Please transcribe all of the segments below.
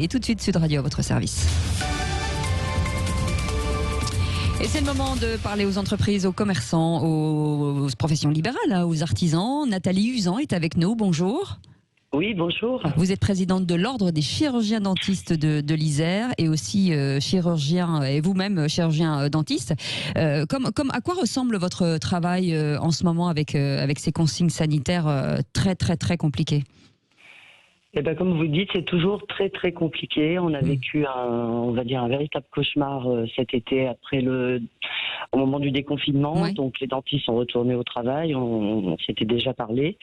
Et tout de suite, Sud Radio à votre service. Et c'est le moment de parler aux entreprises, aux commerçants, aux professions libérales, aux artisans. Nathalie Usan est avec nous. Bonjour. Oui, bonjour. Vous êtes présidente de l'Ordre des chirurgiens dentistes de l'Isère et aussi chirurgien, et vous-même chirurgien dentiste. À quoi ressemble votre travail en ce moment avec ces consignes sanitaires très, très, très compliquées ? Eh ben, comme vous dites, c'est toujours très très compliqué. On a vécu un véritable cauchemar cet été au moment du déconfinement. Ouais. Donc les dentistes sont retournés au travail. On s'était déjà parlé.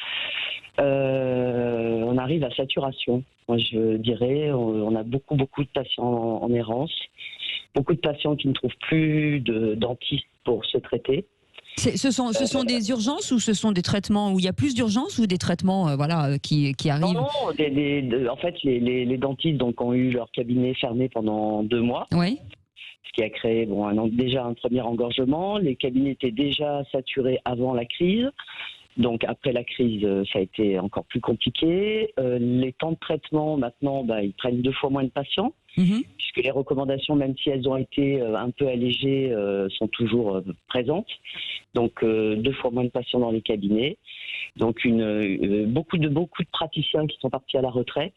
On arrive à saturation. Moi, je dirais, on a beaucoup de patients en errance, beaucoup de patients qui ne trouvent plus de dentistes pour se traiter. Ce sont des urgences ou ce sont des traitements où il y a plus d'urgences ou des traitements qui arrivent ? Non, en fait, les dentistes donc, ont eu leur cabinet fermé pendant 2 mois. Oui. Ce qui a créé déjà un premier engorgement. Les cabinets étaient déjà saturés avant la crise. Donc après la crise, ça a été encore plus compliqué. Les temps de traitement, maintenant, ils prennent 2 fois moins de patients. Puisque les recommandations, même si elles ont été un peu allégées, sont toujours présentes. Donc 2 fois moins de patients dans les cabinets. Donc beaucoup de praticiens qui sont partis à la retraite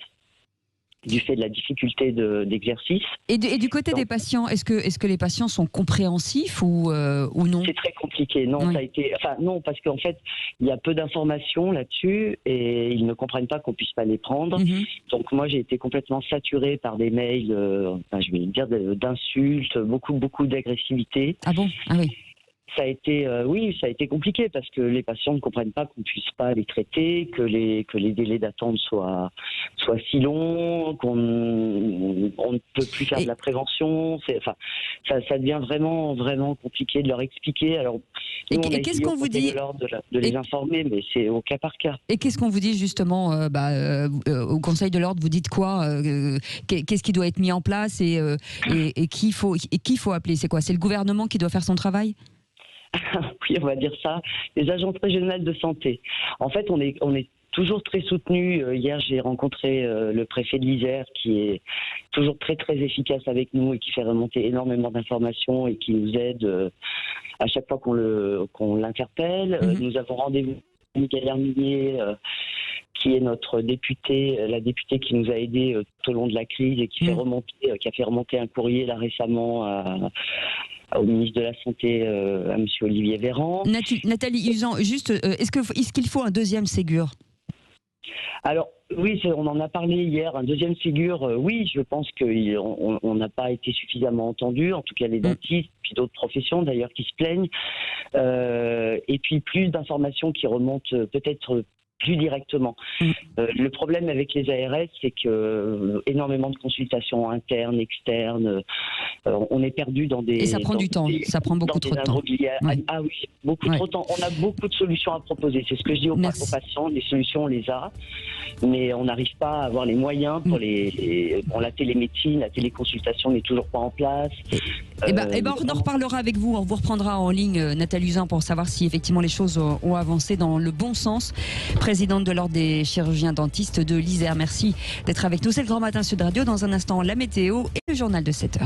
du fait de la difficulté d'exercice. Et du côté des patients, est-ce que les patients sont compréhensifs ou non ? C'est très compliqué. Non, oui. Non, parce qu'en fait, il y a peu d'informations là-dessus et ils ne comprennent pas qu'on puisse pas les prendre. Donc moi, j'ai été complètement saturée par des mails, je vais dire d'insultes, beaucoup d'agressivité. Ah bon ? Ah oui. Ça a été compliqué parce que les patients ne comprennent pas qu'on ne puisse pas les traiter, que les délais d'attente soient si longs, qu'on ne peut plus faire de la prévention. Ça devient vraiment compliqué de leur expliquer. Alors, nous, et qu'est-ce qu'on vous dit de les informer, mais c'est au cas par cas. Et qu'est-ce qu'on vous dit justement au Conseil de l'Ordre ? Vous dites quoi ? Qu'est-ce qui doit être mis en place et qui faut appeler ? C'est quoi ? C'est le gouvernement qui doit faire son travail ? Oui, on va dire ça. Les agences régionales de santé. En fait, on est toujours très soutenus. Hier, j'ai rencontré le préfet de l'Isère qui est toujours très très efficace avec nous et qui fait remonter énormément d'informations et qui nous aide à chaque fois qu'on l'interpelle. Nous avons rendez-vous avec Michael Herminier, qui est notre députée, la députée qui nous a aidés tout au long de la crise et qui a fait remonter un courrier là récemment au ministre de la Santé, à M. Olivier Véran. Nathalie Usan, juste, est-ce qu'il faut un deuxième Ségur ? Alors, oui, on en a parlé hier. Un deuxième Ségur, oui, je pense qu'on n'a pas été suffisamment entendu, en tout cas les dentistes, puis d'autres professions d'ailleurs qui se plaignent. Et puis plus d'informations qui remontent peut-être plus directement. Le problème avec les ARS, c'est que énormément de consultations internes, externes, on est perdu dans des... Et ça prend du temps, ça prend beaucoup trop de temps. Ouais. Ah oui, beaucoup trop de temps. On a beaucoup de solutions à proposer, c'est ce que je dis aux patients, les solutions on les a, mais on n'arrive pas à avoir les moyens pour la télémédecine, la téléconsultation n'est toujours pas en place. On en reparlera avec vous, on vous reprendra en ligne, Nathalie Usan, pour savoir si effectivement les choses ont avancé dans le bon sens. Présidente de l'Ordre des chirurgiens dentistes de l'Isère, merci d'être avec nous. C'est le Grand Matin Sud Radio. Dans un instant, la météo et le journal de 7h.